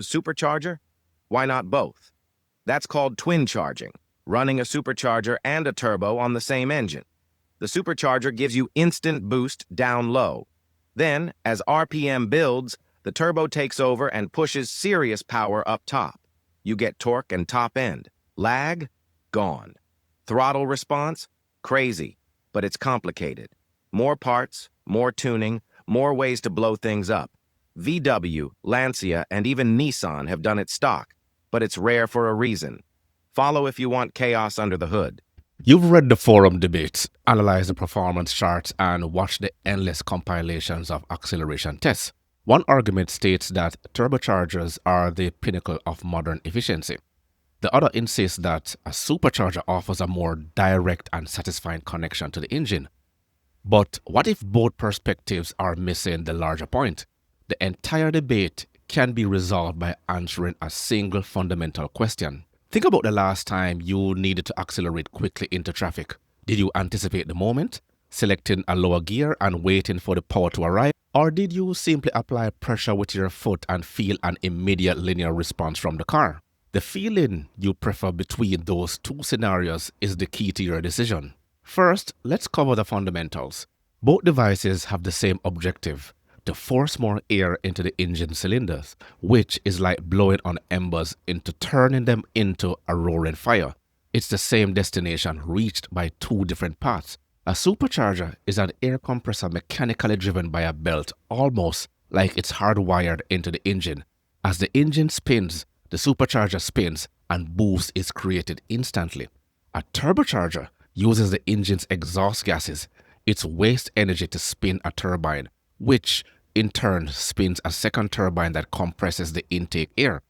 Supercharger? Why not both? That's called twin charging, running a supercharger and a turbo on the same engine. The supercharger gives you instant boost down low. Then, as RPM builds, the turbo takes over and pushes serious power up top. You get torque and top end. Lag? Gone. Throttle response? Crazy, but it's complicated. More parts, more tuning, more ways to blow things up. VW, Lancia, and even Nissan have done it stock, but it's rare for a reason. Follow if you want chaos under the hood. You've read the forum debates, analyzed the performance charts, and watched the endless compilations of acceleration tests. One argument states that turbochargers are the pinnacle of modern efficiency. The other insists that a supercharger offers a more direct and satisfying connection to the engine. But what if both perspectives are missing the larger point? The entire debate can be resolved by answering a single fundamental question. Think about the last time you needed to accelerate quickly into traffic. Did you anticipate the moment, selecting a lower gear and waiting for the power to arrive? Or did you simply apply pressure with your foot and feel an immediate linear response from the car? The feeling you prefer between those two scenarios is the key to your decision. First, let's cover the fundamentals. Both devices have the same objective: to force more air into the engine cylinders, which is like blowing on embers into turning them into a roaring fire. It's the same destination reached by two different paths. A supercharger is an air compressor mechanically driven by a belt, almost like it's hardwired into the engine. As the engine spins, the supercharger spins and boost is created instantly. A turbocharger uses the engine's exhaust gases, its waste energy, to spin a turbine, which in turn spins a second turbine that compresses the intake air.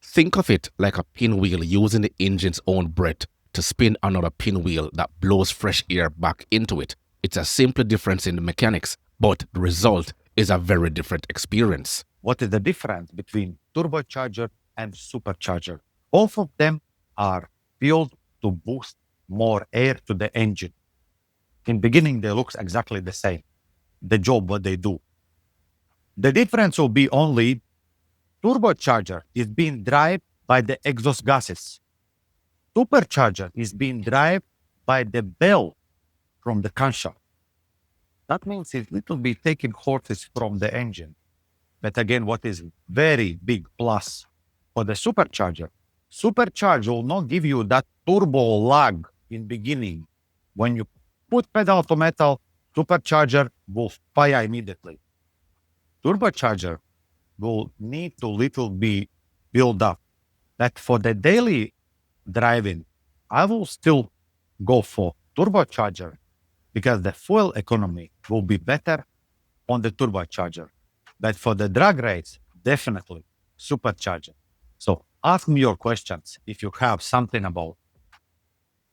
Think of it like a pinwheel using the engine's own breath to spin another pinwheel that blows fresh air back into it. It's a simple difference in the mechanics, but the result is a very different experience. What is the difference between turbocharger and supercharger? Both of them are built to boost more air to the engine. In beginning, they look exactly the same, the job what they do. The difference will be only turbocharger is being driven by the exhaust gases. Supercharger is being driven by the bell from the camshaft. That means it's little bit taking horses from the engine. But again, what is very big plus for the supercharger? Supercharger will not give you that turbo lag in beginning. When you put pedal to metal, supercharger will fire immediately. Turbocharger will need to little be build up. But for the daily driving, I will still go for turbocharger because the fuel economy will be better on the turbocharger. But for the drag race, definitely supercharger. So ask me your questions if you have something about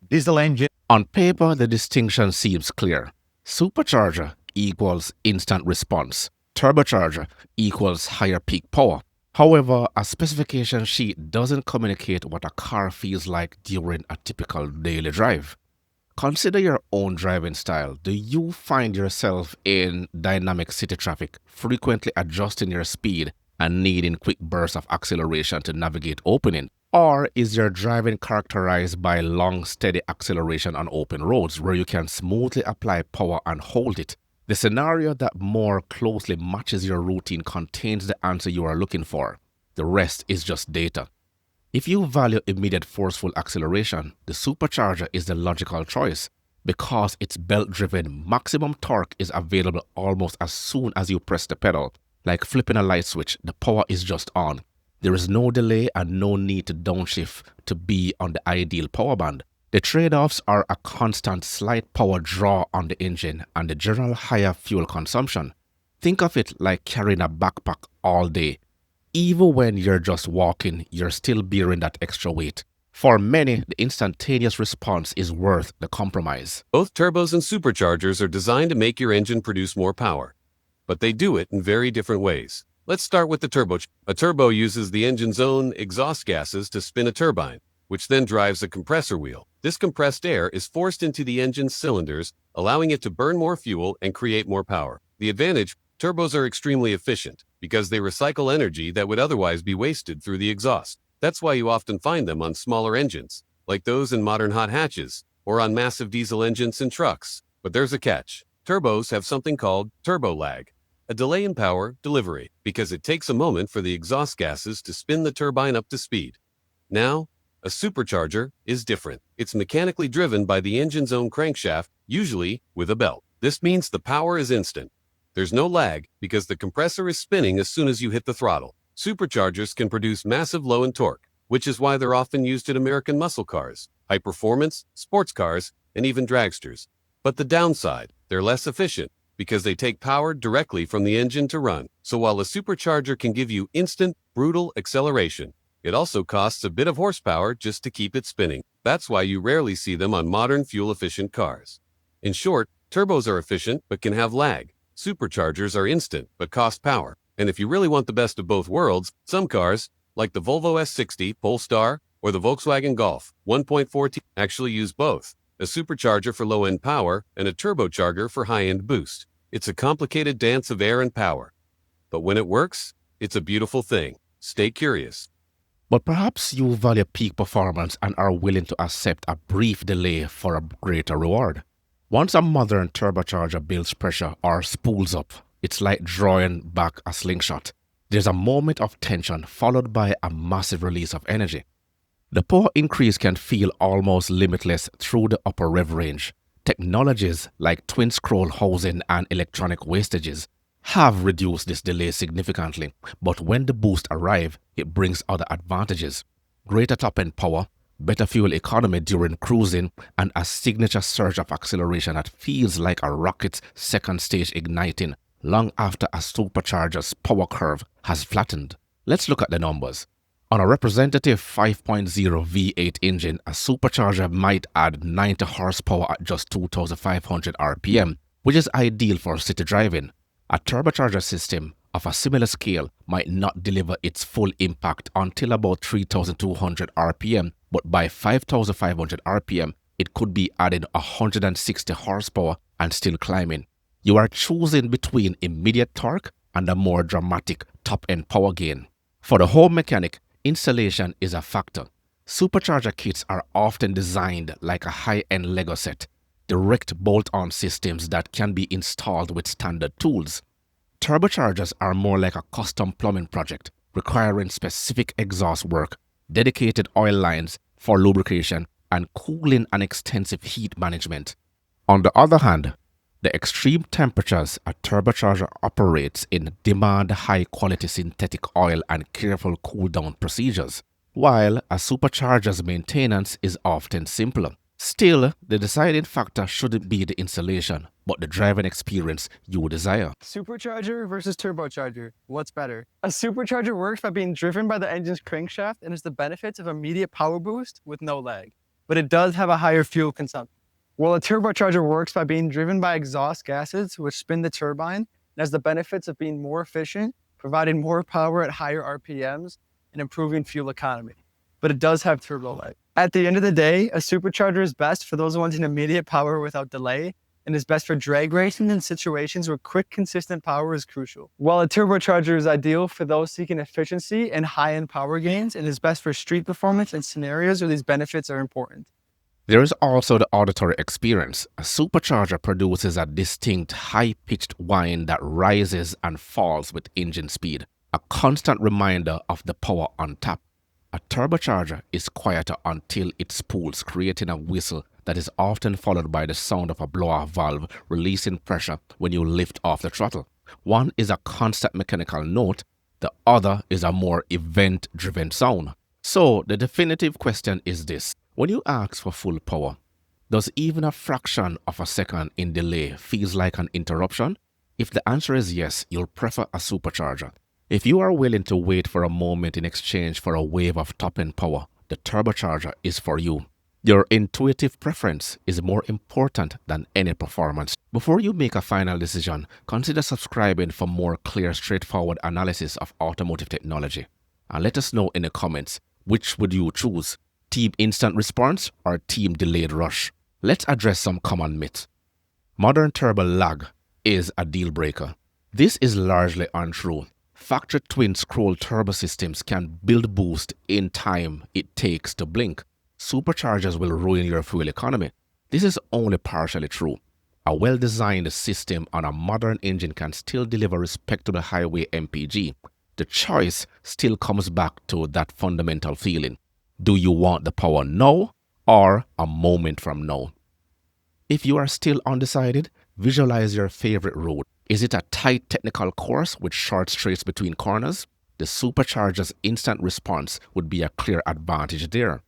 diesel engine. On paper, the distinction seems clear. Supercharger equals instant response. Turbocharger equals higher peak power. However, a specification sheet doesn't communicate what a car feels like during a typical daily drive. Consider your own driving style. Do you find yourself in dynamic city traffic, frequently adjusting your speed and needing quick bursts of acceleration to navigate opening? Or is your driving characterized by long, steady acceleration on open roads where you can smoothly apply power and hold it? The scenario that more closely matches your routine contains the answer you are looking for. The rest is just data. If you value immediate forceful acceleration, the supercharger is the logical choice. Because it's belt-driven, maximum torque is available almost as soon as you press the pedal. Like flipping a light switch, the power is just on. There is no delay and no need to downshift to be on the ideal power band. The trade-offs are a constant slight power draw on the engine and the general higher fuel consumption. Think of it like carrying a backpack all day. Even when you're just walking, you're still bearing that extra weight. For many, the instantaneous response is worth the compromise. Both turbos and superchargers are designed to make your engine produce more power, but they do it in very different ways. Let's start with the turbo. A turbo uses the engine's own exhaust gases to spin a turbine, which then drives a compressor wheel. This compressed air is forced into the engine's cylinders, allowing it to burn more fuel and create more power. The advantage: turbos are extremely efficient because they recycle energy that would otherwise be wasted through the exhaust. That's why you often find them on smaller engines, like those in modern hot hatches, or on massive diesel engines in trucks. But there's a catch. Turbos have something called turbo lag, a delay in power delivery, because it takes a moment for the exhaust gases to spin the turbine up to speed. Now, a supercharger is different. It's mechanically driven by the engine's own crankshaft, usually with a belt. This means the power is instant. There's no lag because the compressor is spinning as soon as you hit the throttle. Superchargers can produce massive low-end torque, which is why they're often used in American muscle cars, high-performance, sports cars, and even dragsters. But the downside, they're less efficient because they take power directly from the engine to run. So while a supercharger can give you instant, brutal acceleration, it also costs a bit of horsepower just to keep it spinning. That's why you rarely see them on modern fuel-efficient cars. In short, turbos are efficient but can have lag. Superchargers are instant but cost power. And if you really want the best of both worlds, some cars, like the Volvo S60 Polestar or the Volkswagen Golf 1.4T, actually use both, a supercharger for low-end power and a turbocharger for high-end boost. It's a complicated dance of air and power. But when it works, it's a beautiful thing. Stay curious. But perhaps you value peak performance and are willing to accept a brief delay for a greater reward. Once a modern turbocharger builds pressure or spools up, it's like drawing back a slingshot. There's a moment of tension followed by a massive release of energy. The power increase can feel almost limitless through the upper rev range. Technologies like twin scroll housing and electronic wastages have reduced this delay significantly, but when the boost arrives, it brings other advantages. Greater top-end power, better fuel economy during cruising, and a signature surge of acceleration that feels like a rocket's second stage igniting long after a supercharger's power curve has flattened. Let's look at the numbers. On a representative 5.0 V8 engine, a supercharger might add 90 horsepower at just 2,500 RPM, which is ideal for city driving. A turbocharger system of a similar scale might not deliver its full impact until about 3,200 RPM, but by 5,500 RPM, it could be adding 160 horsepower and still climbing. You are choosing between immediate torque and a more dramatic top-end power gain. For the home mechanic, installation is a factor. Supercharger kits are often designed like a high-end Lego set, direct bolt-on systems that can be installed with standard tools. Turbochargers are more like a custom plumbing project, requiring specific exhaust work, dedicated oil lines for lubrication, and cooling and extensive heat management. On the other hand, the extreme temperatures a turbocharger operates in demand high-quality synthetic oil and careful cool-down procedures, while a supercharger's maintenance is often simpler. Still, the deciding factor shouldn't be the installation, but the driving experience you desire. Supercharger versus turbocharger. What's better? A supercharger works by being driven by the engine's crankshaft and has the benefits of immediate power boost with no lag, but it does have a higher fuel consumption. While a turbocharger works by being driven by exhaust gases which spin the turbine and has the benefits of being more efficient, providing more power at higher RPMs, and improving fuel economy, but it does have turbo lag. At the end of the day, a supercharger is best for those wanting immediate power without delay, and is best for drag racing in situations where quick, consistent power is crucial. While a turbocharger is ideal for those seeking efficiency and high-end power gains, and is best for street performance and scenarios where these benefits are important. There is also the auditory experience. A supercharger produces a distinct high-pitched whine that rises and falls with engine speed, a constant reminder of the power on tap. A turbocharger is quieter until it spools, creating a whistle that is often followed by the sound of a blow-off valve releasing pressure when you lift off the throttle. One is a constant mechanical note, the other is a more event-driven sound. So the definitive question is this. When you ask for full power, does even a fraction of a second in delay feels like an interruption? If the answer is yes, you'll prefer a supercharger. If you are willing to wait for a moment in exchange for a wave of top-end power, the turbocharger is for you. Your intuitive preference is more important than any performance. Before you make a final decision, consider subscribing for more clear, straightforward analysis of automotive technology. And let us know in the comments, which would you choose? Team instant response or team delayed rush? Let's address some common myths. Modern turbo lag is a deal breaker. This is largely untrue. Factory twin scroll turbo systems can build boost in time it takes to blink. Superchargers will ruin your fuel economy. This is only partially true. A well-designed system on a modern engine can still deliver respectable highway MPG. The choice still comes back to that fundamental feeling. Do you want the power now or a moment from now? If you are still undecided, visualize your favorite road. Is it a tight technical course with short straights between corners? The Supercharger's instant response would be a clear advantage there.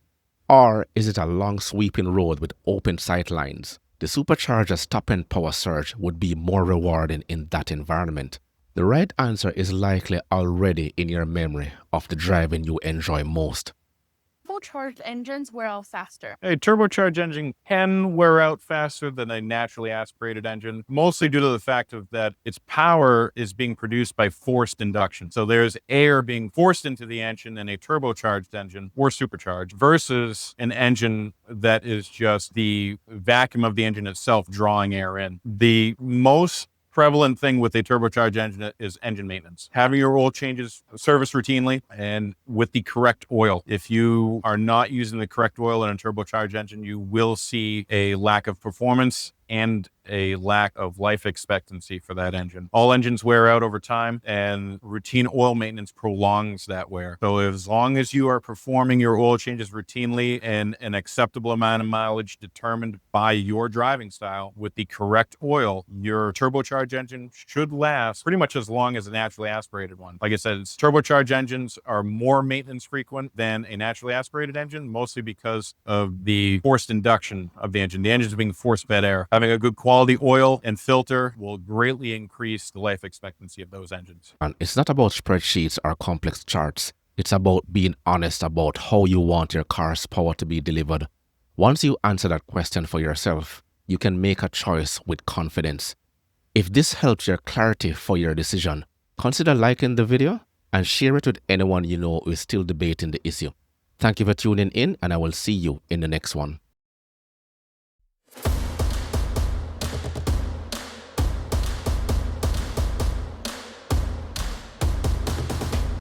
Or is it a long sweeping road with open sight lines? The Supercharger's top-end power surge would be more rewarding in that environment. The right answer is likely already in your memory of the driving you enjoy most. Turbocharged engines wear out faster. A turbocharged engine can wear out faster than a naturally aspirated engine, mostly due to the fact of that its power is being produced by forced induction. So there's air being forced into the engine in a turbocharged engine or supercharged versus an engine that is just the vacuum of the engine itself drawing air in. The most prevalent thing with a turbocharged engine is engine maintenance. Having your oil changes serviced routinely and with the correct oil. If you are not using the correct oil in a turbocharged engine, you will see a lack of performance and a lack of life expectancy for that engine. All engines wear out over time, and routine oil maintenance prolongs that wear. So as long as you are performing your oil changes routinely and an acceptable amount of mileage determined by your driving style with the correct oil, your turbocharged engine should last pretty much as long as a naturally aspirated one. Like I said, turbocharged engines are more maintenance frequent than a naturally aspirated engine, mostly because of the forced induction of the engine. The engine is being force fed air. Having a good quality oil and filter will greatly increase the life expectancy of those engines. And it's not about spreadsheets or complex charts. It's about being honest about how you want your car's power to be delivered. Once you answer that question for yourself, you can make a choice with confidence. If this helps your clarity for your decision, consider liking the video and share it with anyone you know who is still debating the issue. Thank you for tuning in, and I will see you in the next one.